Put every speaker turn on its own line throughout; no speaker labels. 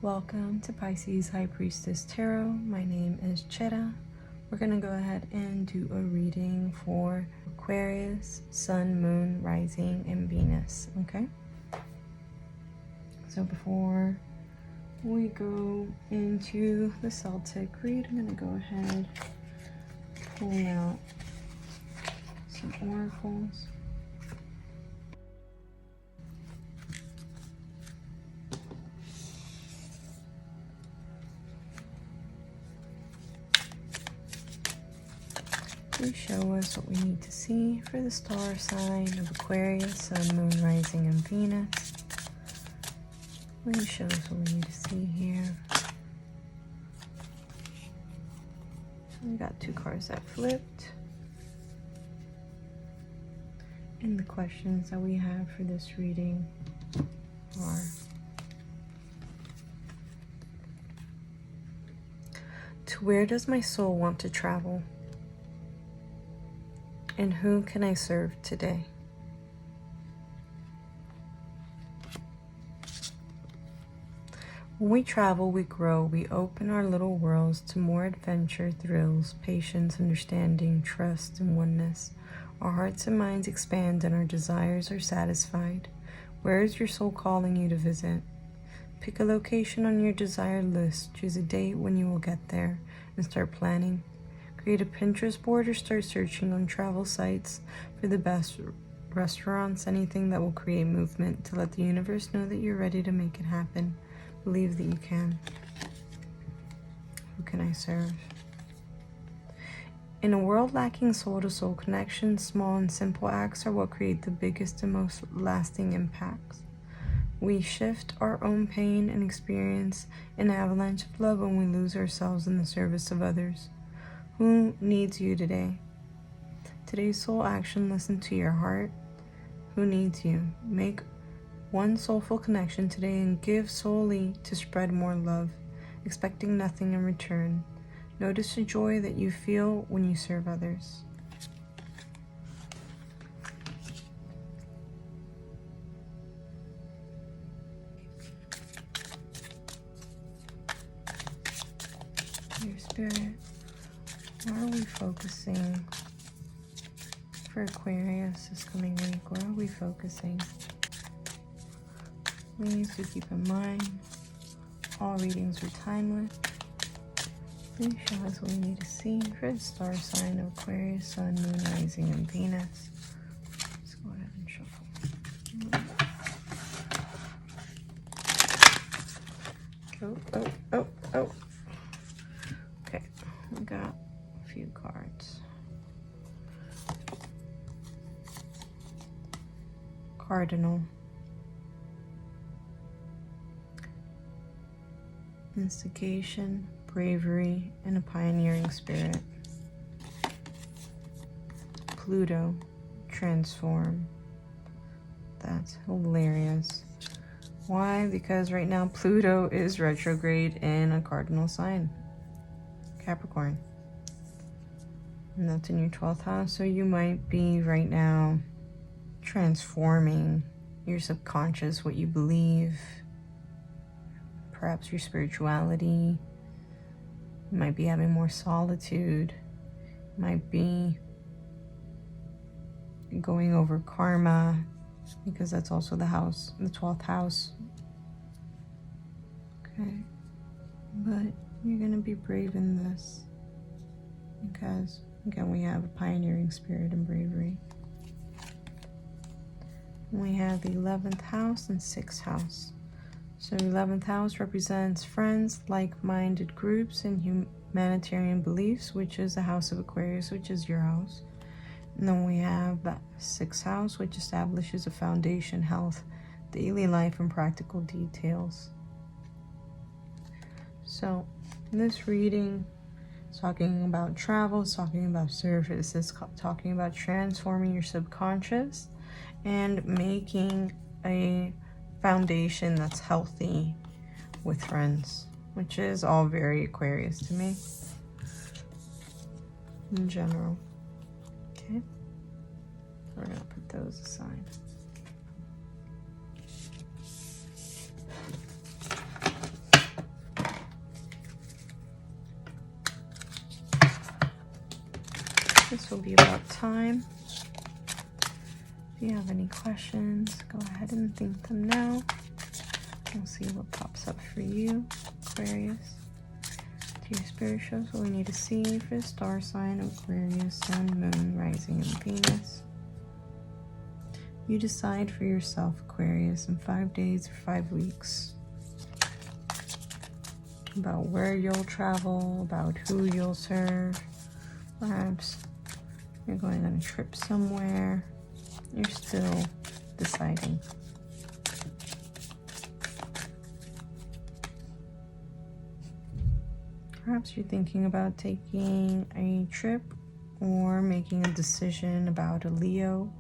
Welcome to Pisces High Priestess Tarot. My name is Cheta. We're going to go ahead and do a reading for Aquarius, Sun, Moon, Rising, and Venus. Okay? So before we go into the Celtic read, I'm going to go ahead and pull out some oracles. Please show us what we need to see for the star sign of Aquarius, Sun, Moon, Rising, and Venus. Please show us what we need to see here. We got two cards that flipped. And the questions that we have for this reading are: to where does my soul want to travel? And who can I serve today? When we travel, we grow. We open our little worlds to more adventure, thrills, patience, understanding, trust, and oneness. Our hearts and minds expand and our desires are satisfied. Where is your soul calling you to visit? Pick a location on your desired list. Choose a date when you will get there and start planning. Create a Pinterest board or start searching on travel sites for the best restaurants, anything that will create movement to let the universe know that you're ready to make it happen. Believe that you can. Who can I serve? In a world lacking soul-to-soul connection, small and simple acts are what create the biggest and most lasting impacts. We shift our own pain and experience an avalanche of love when we lose ourselves in the service of others. Who needs you today? Today's soul action: listen to your heart. Who needs you? Make one soulful connection today and give solely to spread more love, expecting nothing in return. Notice the joy that you feel when you serve others. Your spirit, where are we focusing for Aquarius this coming week? Where are we focusing? Please do keep in mind, all readings are timeless. Please show us what we need to see for the star sign of Aquarius, Sun, Moon, Rising, and Venus. Let's go ahead and shuffle. Oh. Okay, we got a few cards. Cardinal. Instigation, bravery, and a pioneering spirit. Pluto, transform. That's hilarious. Why? Because right now Pluto is retrograde in a cardinal sign, Capricorn. And that's in your 12th house. So you might be right now transforming your subconscious, what you believe, perhaps your spirituality. You might be having more solitude. You might be going over karma, because that's also the house, the 12th house. Okay. But you're going to be brave in this, because again, we have a pioneering spirit and bravery. We have the 11th house and 6th house. So 11th house represents friends, like-minded groups, and humanitarian beliefs, which is the house of Aquarius, which is your house. And then we have the 6th house, which establishes a foundation, health, daily life, and practical details. So this reading is talking about travel, it's talking about service, it's talking about transforming your subconscious and making a foundation that's healthy with friends, which is all very Aquarius to me in general. Okay, we're gonna put those aside. This will be about time. If you have any questions, go ahead and think them now. We'll see what pops up for you, Aquarius. To your spirit shows what we need to see for the star sign of Aquarius, Sun, Moon, Rising, and Venus. You decide for yourself, Aquarius, in 5 days or 5 weeks. About where you'll travel, about who you'll serve. Perhaps you're going on a trip somewhere. You're still deciding. Perhaps you're thinking about taking a trip or making a decision about a Leo.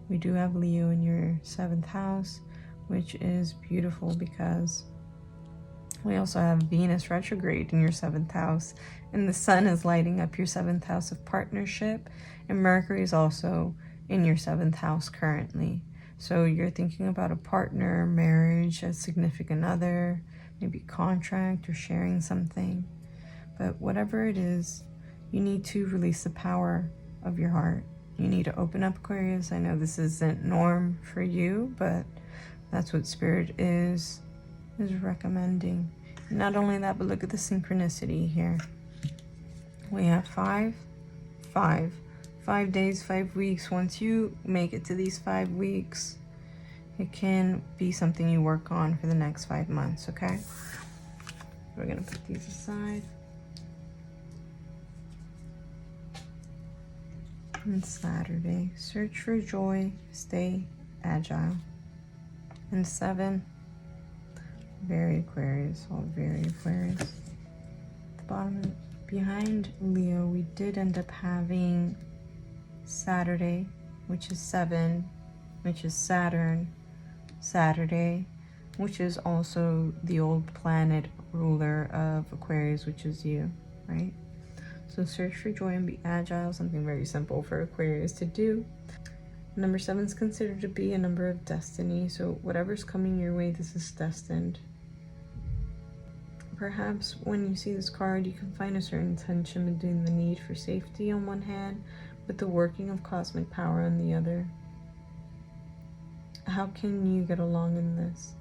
We do have Leo in your 7th house, which is beautiful because we also have Venus retrograde in your 7th house, and the Sun is lighting up your 7th house of partnership, and Mercury is also in your 7th house currently. So you're thinking about a partner, marriage, a significant other, maybe contract or sharing something. But whatever it is, you need to release the power of your heart. You need to open up, Aquarius. I know this isn't norm for you, but that's what Spirit is recommending. Not only that, but look at the synchronicity here. We have 5 days, 5 weeks. Once you make it to these 5 weeks, it can be something you work on for the next 5 months, okay? We're gonna put these aside. And Saturday, search for joy, stay agile. And 7, very Aquarius, all very Aquarius. At the bottom, behind Leo, we did end up having Saturday, which is 7, which is Saturn. Saturday, which is also the old planet ruler of Aquarius, which is you, right? So search for joy and be agile, something very simple for Aquarius to do. Number 7 is considered to be a number of destiny, so whatever's coming your way, this is destined. Perhaps when you see this card, you can find a certain tension between the need for safety on one hand, with the working of cosmic power on the other. How can you get along in this?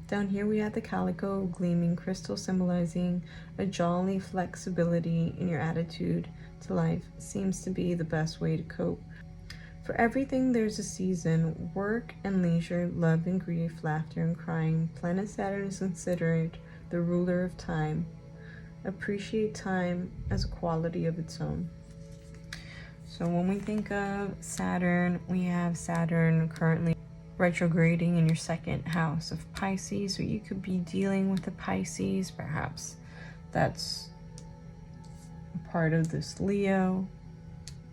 Down here we have the calico gleaming crystal, symbolizing a jolly flexibility in your attitude to life. Seems to be the best way to cope. For everything there's a season. Work and leisure, love and grief, laughter and crying. Planet Saturn is considered the ruler of time. Appreciate time as a quality of its own. So when we think of Saturn, we have Saturn currently retrograding in your 2nd house of Pisces. So you could be dealing with the Pisces. Perhaps that's a part of this Leo,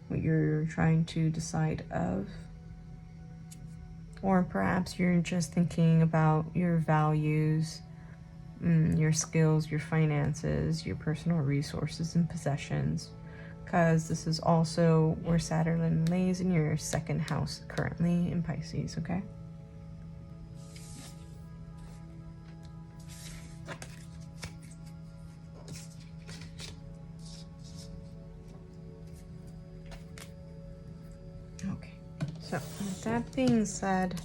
what you're trying to decide of. Or perhaps you're just thinking about your values, your skills, your finances, your personal resources and possessions. Because this is also where Saturn lays in your 2nd house currently in Pisces, okay? Okay, so with that being said,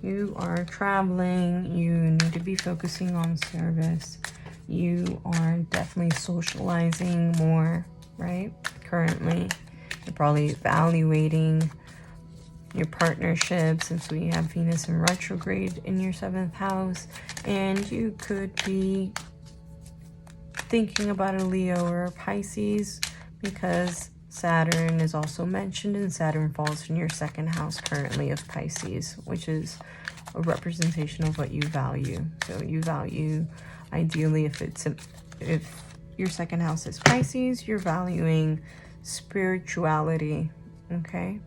you are traveling, you need to be focusing on service, you are definitely socializing more, right? Currently, you're probably evaluating your partnership since we have Venus in retrograde in your 7th house, and you could be thinking about a Leo or a Pisces because Saturn is also mentioned, and Saturn falls in your 2nd house currently of Pisces, which is a representation of what you value. So you value, ideally, if your 2nd house is Pisces, you're valuing spirituality, okay?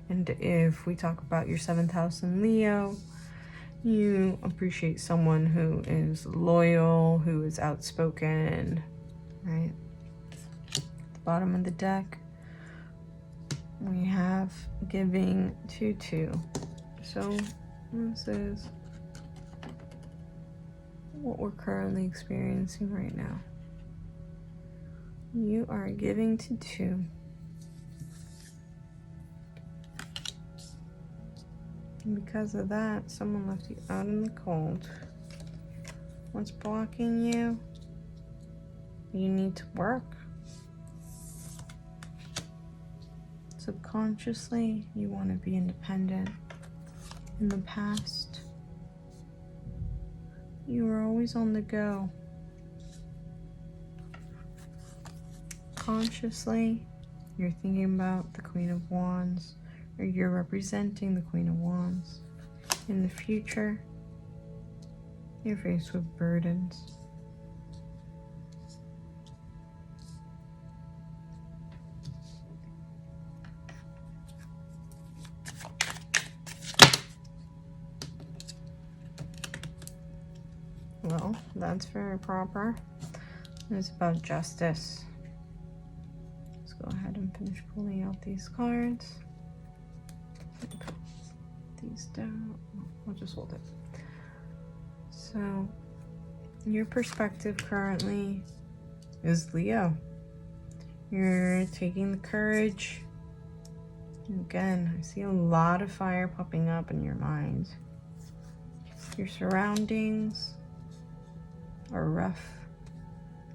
And if we talk about your 7th house in Leo, you appreciate someone who is loyal, who is outspoken, right? At the bottom of the deck, we have giving 2-2. So this is what we're currently experiencing right now. You are giving to 2. And because of that, someone left you out in the cold. What's blocking you? You need to work. Subconsciously, you want to be independent. In the past, you were always on the go. Consciously, you're thinking about the Queen of Wands, or you're representing the Queen of Wands. In the future, you're faced with burdens. Well, that's very proper. It's about justice. Let's go ahead and finish pulling out these cards. Put these down. I'll just hold it. So, your perspective currently is Leo. You're taking the courage. Again, I see a lot of fire popping up in your mind. Your surroundings are rough.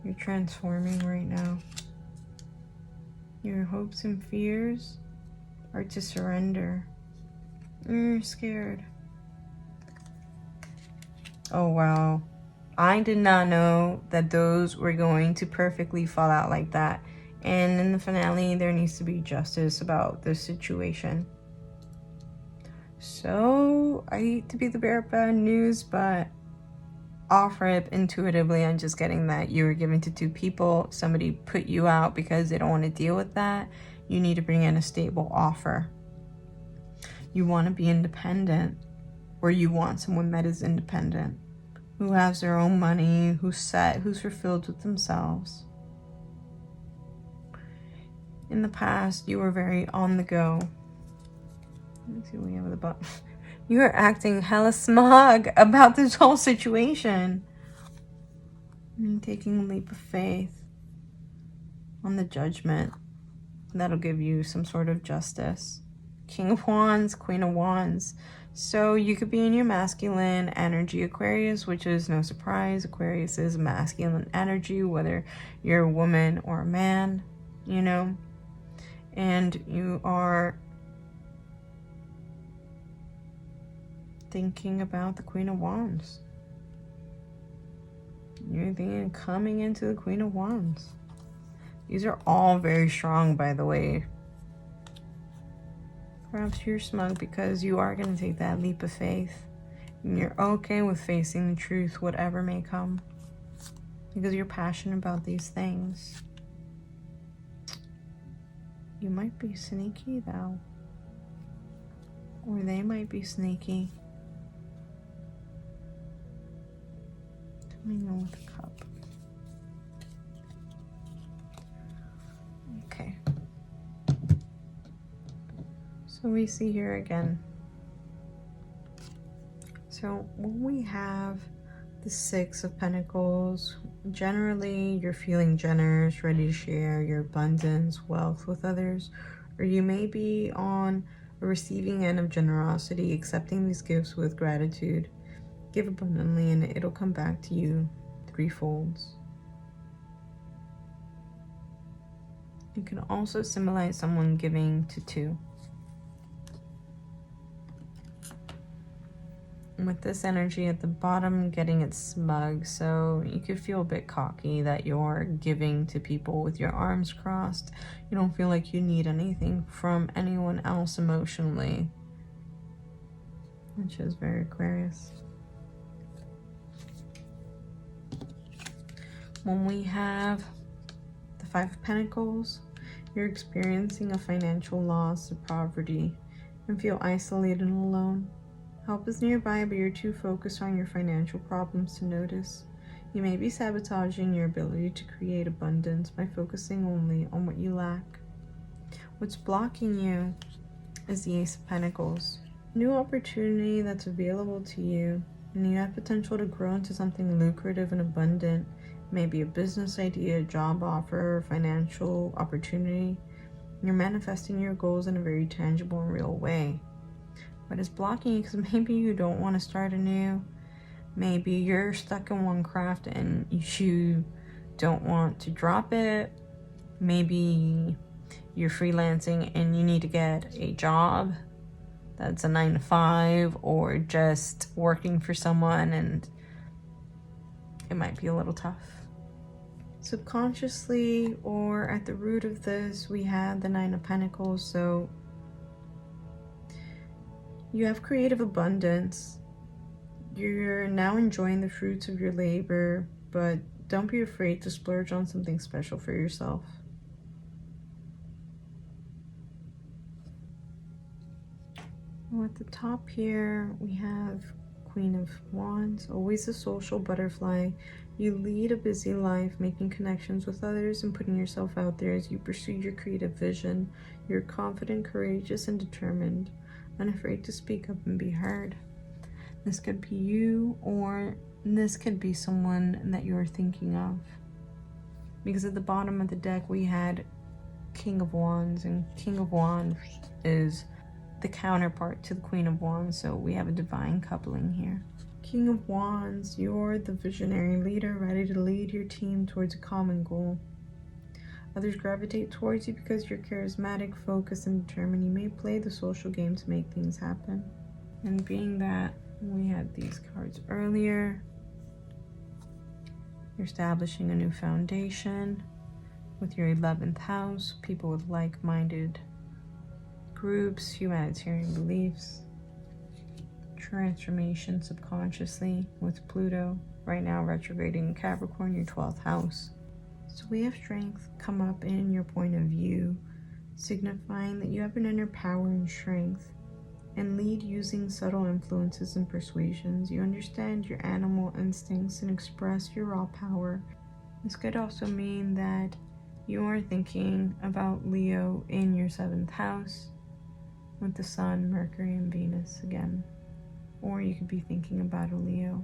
You're transforming right now. Your hopes and fears are to surrender. You're scared. Oh, wow. I did not know that those were going to perfectly fall out like that. And in the finale, there needs to be justice about this situation. So, I hate to be the bearer of bad news, but off rip, intuitively, I'm just getting that you were given to 2 people. Somebody put you out because they don't want to deal with that. You need to bring in a stable offer. You want to be independent, or you want someone that is independent, who has their own money, who's set, who's fulfilled with themselves. In the past, you were very on the go. Let's see what we have at the bottom. You are acting hella smug about this whole situation. You're taking a leap of faith on the judgment. That'll give you some sort of justice. King of Wands, Queen of Wands. So you could be in your masculine energy, Aquarius, which is no surprise. Aquarius is masculine energy, whether you're a woman or a man, you know. And you are thinking about the Queen of Wands. You're thinking coming into the Queen of Wands. These are all very strong, by the way. Perhaps you're smug because you are going to take that leap of faith. And you're okay with facing the truth, whatever may come. Because you're passionate about these things. You might be sneaky, though. Or they might be sneaky. Coming on with a cup. Okay. So we see here again. So when we have the 6 of Pentacles, generally you're feeling generous, ready to share your abundance, wealth with others, or you may be on a receiving end of generosity, accepting these gifts with gratitude. Give abundantly and it'll come back to you threefold. It can also symbolize someone giving to 2. With this energy at the bottom, getting it smug, so you could feel a bit cocky that you're giving to people with your arms crossed. You don't feel like you need anything from anyone else emotionally, which is very Aquarius. When we have the 5 of Pentacles, you're experiencing a financial loss or poverty and feel isolated and alone. Help is nearby, but you're too focused on your financial problems to notice. You may be sabotaging your ability to create abundance by focusing only on what you lack. What's blocking you is the Ace of Pentacles. New opportunity that's available to you And you have potential to grow into something lucrative and abundant. Maybe a business idea, a job offer, financial opportunity. You're manifesting your goals in a very tangible and real way. But it's blocking you because maybe you don't want to start anew. Maybe you're stuck in one craft and you don't want to drop it. Maybe you're freelancing and you need to get a job that's a 9-to-5, or just working for someone, and it might be a little tough. Subconsciously, or at the root of this, we have the 9 of Pentacles. So you have creative abundance. You're now enjoying the fruits of your labor, but don't be afraid to splurge on something special for yourself. Well, at the top here, we have Queen of Wands, always a social butterfly. You lead a busy life, making connections with others and putting yourself out there as you pursue your creative vision. You're confident, courageous, and determined, unafraid to speak up and be heard. This could be you, or this could be someone that you're thinking of. Because at the bottom of the deck, we had King of Wands, and King of Wands is the counterpart to the Queen of Wands, so we have a divine coupling here. King of Wands, you're the visionary leader, ready to lead your team towards a common goal. Others gravitate towards you because you're charismatic, focused, and determined. You may play the social game to make things happen. And being that we had these cards earlier, you're establishing a new foundation with your 11th house, people with like-minded groups, humanitarian beliefs, transformation subconsciously with Pluto right now retrograding in Capricorn, your 12th house. So we have strength come up in your point of view, signifying that you have an inner power and strength, and lead using subtle influences and persuasions. You understand your animal instincts and express your raw power. This could also mean that you are thinking about Leo in your 7th house, with the Sun, Mercury, and Venus again. Or you could be thinking about a Leo.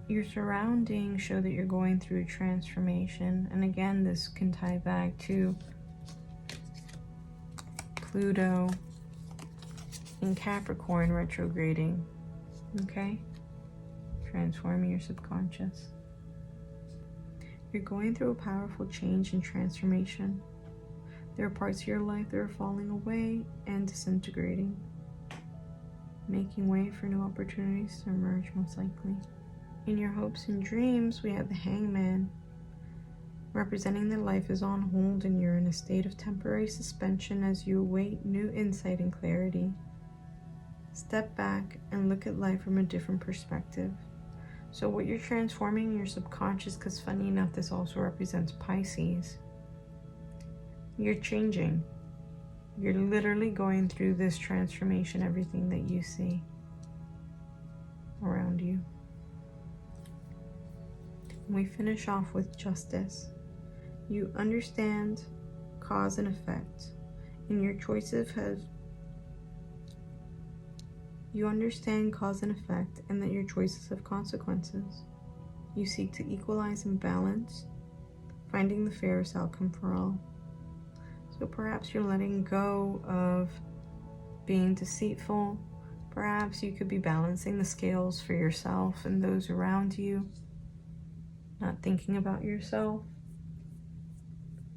Your surroundings show that you're going through a transformation. And again, this can tie back to Pluto in Capricorn retrograding. Okay? Transforming your subconscious. You're going through a powerful change and transformation. There are parts of your life that are falling away and disintegrating, making way for new opportunities to emerge most likely. In your hopes and dreams, we have the Hangman, representing that life is on hold and you're in a state of temporary suspension as you await new insight and clarity. Step back and look at life from a different perspective. So what you're transforming in your subconscious, because funny enough, this also represents Pisces. You're changing. You're literally going through this transformation, everything that you see around you. And we finish off with Justice. You understand cause and effect, and your choices have You understand cause and effect, and that your choices have consequences. You seek to equalize and balance, finding the fairest outcome for all. So perhaps you're letting go of being deceitful. Perhaps you could be balancing the scales for yourself and those around you, not thinking about yourself,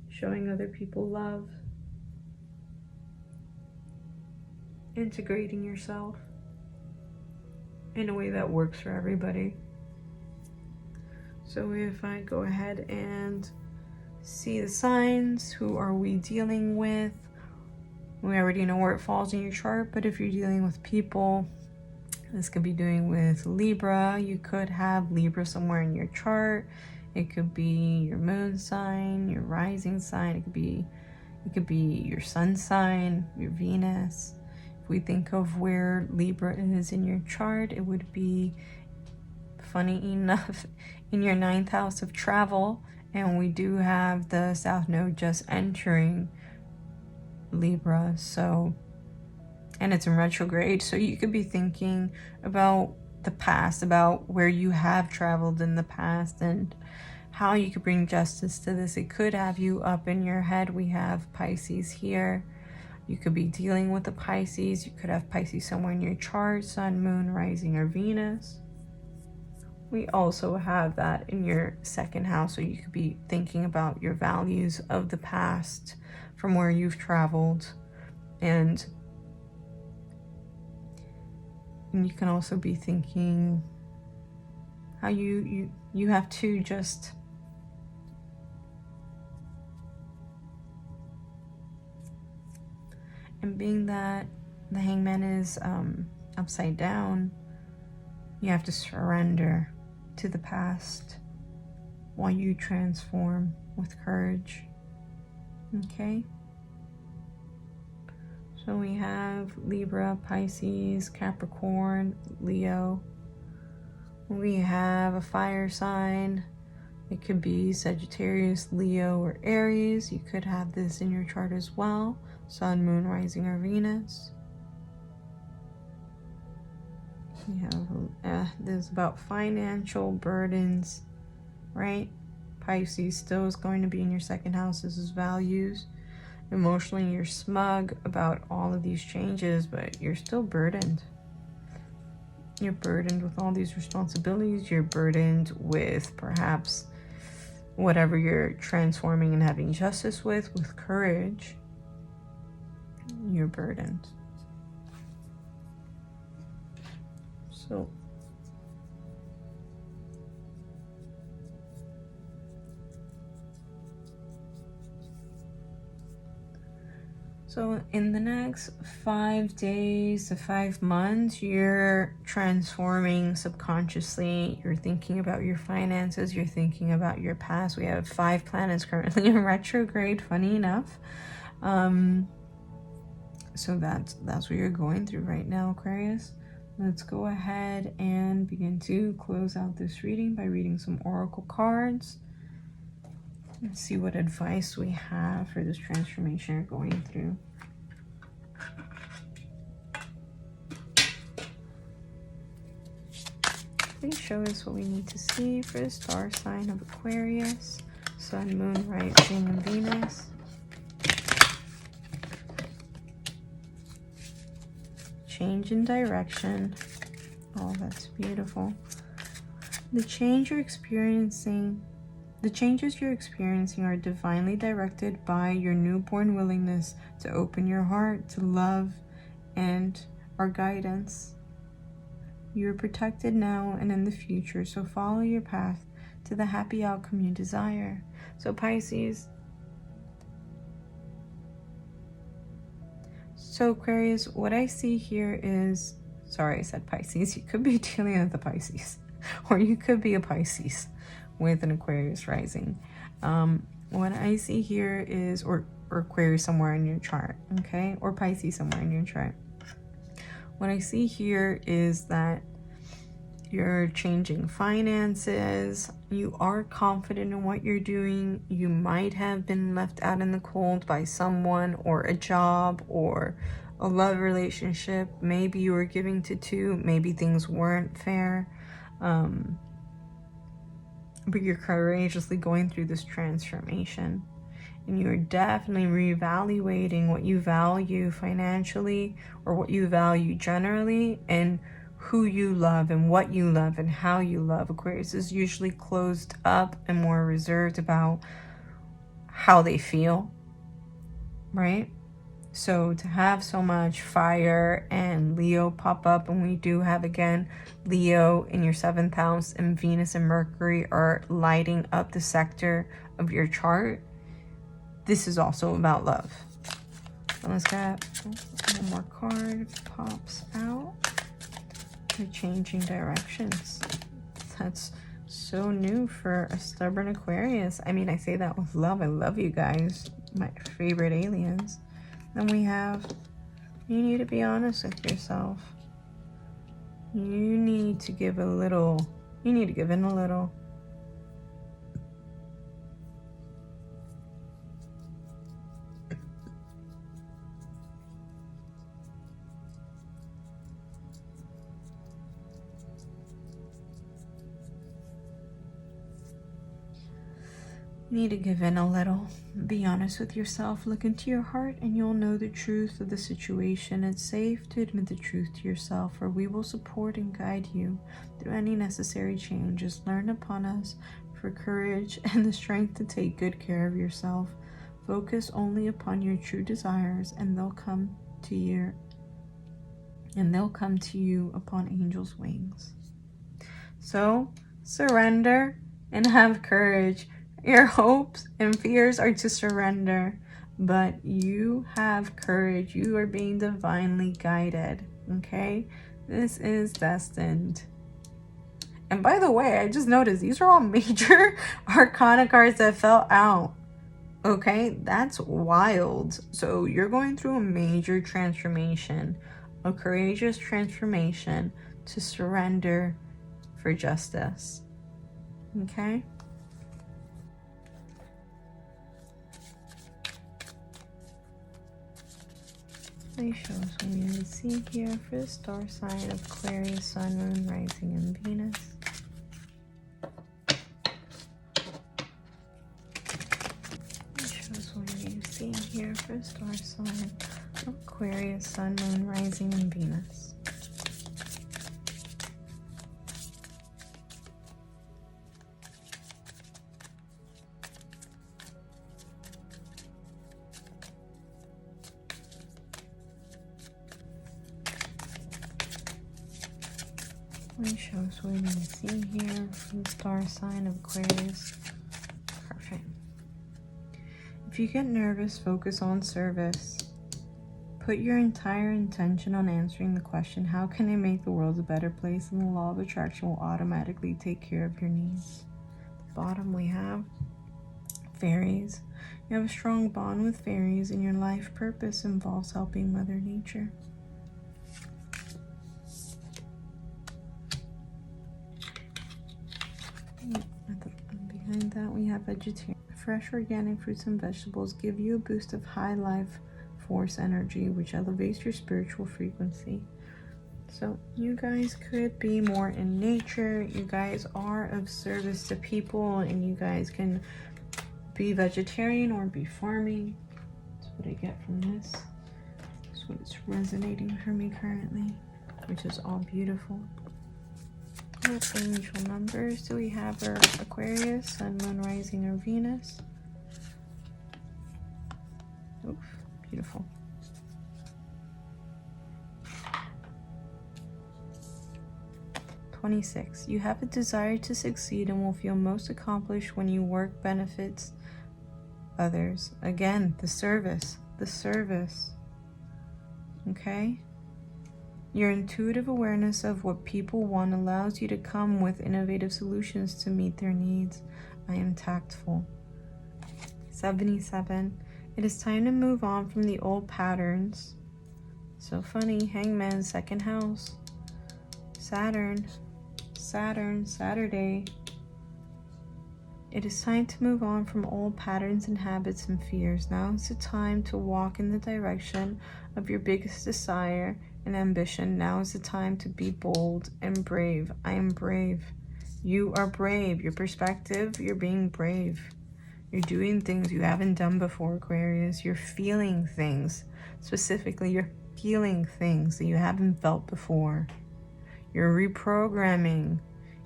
showing other people love, integrating yourself in a way that works for everybody. So if I go ahead and see the signs, who are we dealing with? We already know where it falls in your chart, but if you're dealing with people, this could be doing with Libra. You could have Libra somewhere in your chart. It could be your moon sign, your rising sign. It could be your sun sign, your Venus. If we think of where Libra is in your chart, it would be, funny enough, in your 9th house of travel. And we do have the South Node just entering Libra, so, and it's in retrograde, so you could be thinking about the past, about where you have traveled in the past and how you could bring justice to this. It could have you up in your head. We have Pisces here. You could be dealing with the Pisces. You could have Pisces somewhere in your chart, Sun, Moon, Rising, or Venus. We also have that in your second house, so you could be thinking about your values of the past from where you've traveled. And you can also be thinking how you have to just and being that the Hangman is upside down, you have to surrender to the past while you transform with courage. Okay? So we have Libra, Pisces, Capricorn, Leo. We have a fire sign. It could be Sagittarius, Leo, or Aries. You could have this in your chart as well. Sun, Moon, Rising, or Venus. We have this is about financial burdens, right? Pisces still is going to be in your second house. This is values. Emotionally, you're smug about all of these changes, but you're still burdened. You're burdened with all these responsibilities. You're burdened with perhaps whatever you're transforming and having justice with courage. You're burdened. So in the next 5 days to 5 months, you're transforming subconsciously. You're thinking about your finances. You're thinking about your past. We have 5 planets currently in retrograde, funny enough. So that's what you're going through right now, Aquarius. Let's go ahead and begin to close out this reading by reading some oracle cards. Let's see what advice we have for this transformation you're going through. Please show us what we need to see for the star sign of Aquarius, Sun, Moon, Rising, and Venus. Change in direction. Oh, that's beautiful. The changes you're experiencing are divinely directed by your newborn willingness to open your heart to love and our guidance. You are protected now and in the future, so follow your path to the happy outcome you desire. So Pisces. So Aquarius, what I see here is, sorry, I said Pisces. You could be dealing with the Pisces, or you could be a Pisces with an Aquarius rising. What I see here is, or Aquarius somewhere in your chart, okay? Or Pisces somewhere in your chart. What I see here is that you're changing finances. You are confident in what you're doing. You might have been left out in the cold by someone or a job or a love relationship. Maybe you were giving to 2. Maybe things weren't fair. But you're courageously going through this transformation. And you're definitely reevaluating what you value financially or what you value generally, and who you love and what you love and how you love. Aquarius is usually closed up and more reserved about how they feel, right? So to have so much fire and Leo pop up, and we do have again Leo in your 7th house, and Venus and Mercury are lighting up the sector of your chart. This is also about love. So let's get one more card pops out. You're changing directions. That's so new for a stubborn Aquarius. I mean, I say that with love. I love you guys, my favorite aliens. Then we have, you need to be honest with yourself. You need to give a little. You need to give in a little. You need to give in a little. Be honest with yourself. Look into your heart and you'll know the truth of the situation. It's safe to admit the truth to yourself, for we will support and guide you through any necessary changes. Learn upon us for courage and the strength to take good care of yourself. Focus only upon your true desires and they'll come to you upon angels' wings. So surrender and have courage. Your hopes and fears are to surrender, but you have courage. You are being divinely guided, okay? This is destined. And by the way, I just noticed these are all major arcana cards that fell out, okay? That's wild. So you're going through a major transformation, a courageous transformation to surrender for justice, okay? Please show us what we need to see here for the star sign of Aquarius, Sun, Moon, Rising, and Venus. Please show us what we need to see here for the star sign of Aquarius, Sun, Moon, Rising, and Venus. Please show us what we need to see here for the star sign of Aquarius. Perfect. If you get nervous, focus on service. Put your entire intention on answering the question, how can I make the world a better place? And the law of attraction will automatically take care of your needs. At the bottom we have fairies. You have a strong bond with fairies and your life purpose involves helping Mother Nature. Behind that we have vegetarian. Fresh organic fruits and vegetables give you a boost of high life force energy, which elevates your spiritual frequency. So you guys could be more in nature. You guys are of service to people, and you guys can be vegetarian or be farming. That's what I get from this. That's what it's resonating for me currently, which is all beautiful. What angel numbers do we have for Aquarius, Sun, Moon, Rising, or Venus? Oof, beautiful. (26) You have a desire to succeed and will feel most accomplished when your work benefits others. Again, the service. Okay? Your intuitive awareness of what people want allows you to come with innovative solutions to meet their needs. I am tactful. 77. It is time to move on from the old patterns. So funny. Hangman, second house. Saturday. It is time to move on from old patterns and habits and fears. Now is the time to walk in the direction of your biggest desire and ambition. Now is the time to be bold and brave. I am brave. You are brave. Your perspective, you're being brave. You're doing things you haven't done before, Aquarius. You're feeling things. Specifically, you're feeling things that you haven't felt before. You're reprogramming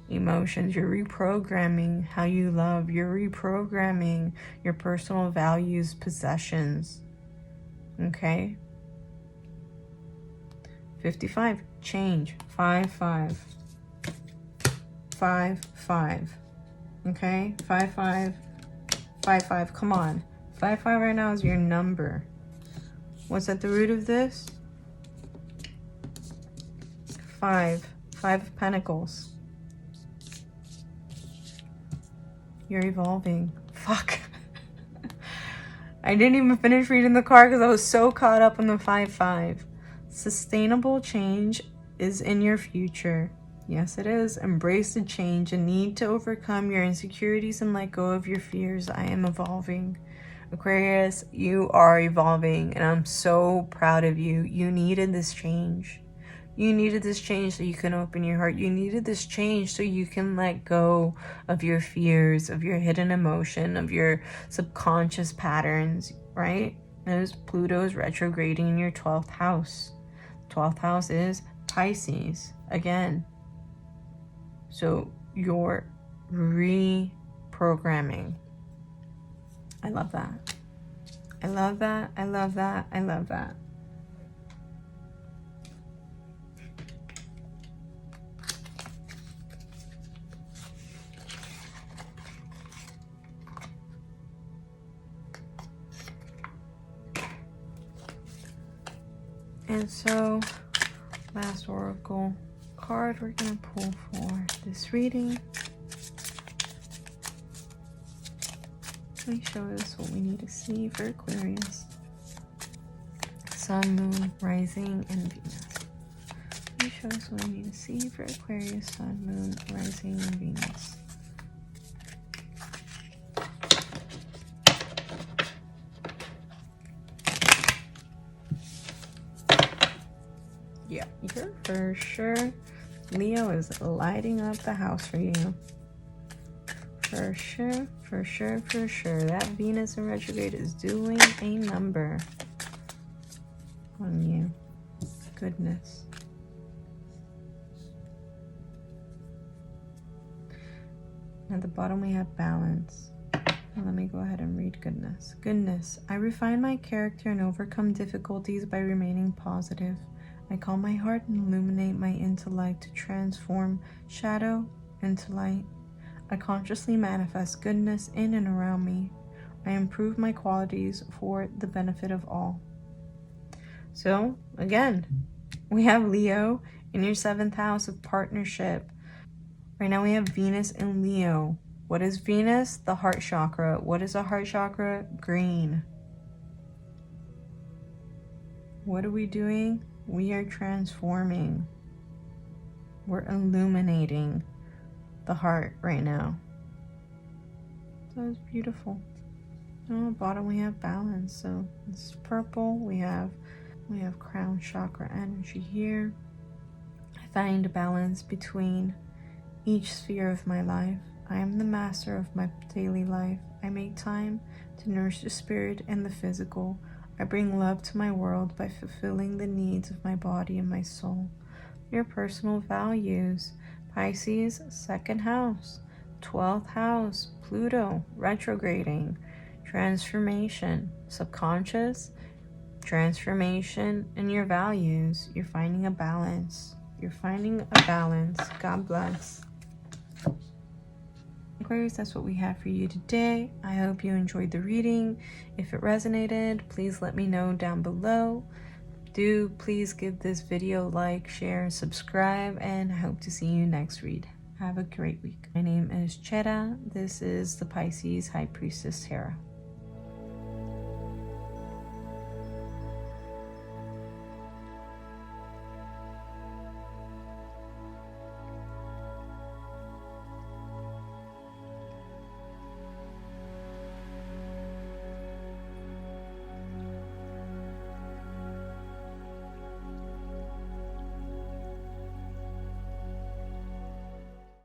emotions. You're reprogramming how you love. You're reprogramming your personal values, possessions. Okay? 55. Change. 5-5. 5-5. Okay? 5-5. 5-5. Come on. 5-5 right now is your number. What's at the root of this? 5. 5 of Pentacles. You're evolving. Fuck. I didn't even finish reading the card because I was so caught up in the 5-5. Sustainable change is in your future. Yes, it is. Embrace the change and need to overcome your insecurities and let go of your fears. I am evolving. Aquarius, you are evolving, and I'm so proud of you. You needed this change. You needed this change so you can open your heart. You needed this change so you can let go of your fears, of your hidden emotion, of your subconscious patterns, right? As Pluto is retrograding in your 12th house. 12th house is Pisces again. So you're reprogramming. I love that. I love that. I love that. I love that. And so, last oracle card we're going to pull for this reading. Let me show us what we need to see for Aquarius. Sun, Moon, Rising, and Venus. Let me show us what we need to see for Aquarius, Sun, Moon, Rising, and Venus. Yeah, you're for sure. Leo is lighting up the house for you. For sure, for sure, for sure. That Venus in retrograde is doing a number on you. Goodness. At the bottom we have balance. Let me go ahead and read goodness. Goodness. I refine my character and overcome difficulties by remaining positive. I calm my heart and illuminate my intellect to transform shadow into light. I consciously manifest goodness in and around me. I improve my qualities for the benefit of all. So, again, we have Leo in your 7th house of partnership. Right now we have Venus in Leo. What is Venus? The heart chakra. What is a heart chakra? Green. What are we doing? We are transforming. We're illuminating the heart right now. So it's beautiful. On the bottom we have balance. So it's purple. We have crown chakra energy here. I find a balance between each sphere of my life. I am the master of my daily life. I make time to nourish the spirit and the physical. I bring love to my world by fulfilling the needs of my body and my soul. Your personal values. Pisces, 2nd house, 12th house, Pluto, retrograding, transformation, subconscious, transformation, and your values. You're finding a balance. You're finding a balance. God bless. Aquarius, that's what we have for you today. I hope you enjoyed the reading. If it resonated, please let me know down below. Do please give this video a like, share, and subscribe, and I hope to see you next read. Have a great week. My name is Cheta. This is the Pisces High Priestess Tarot.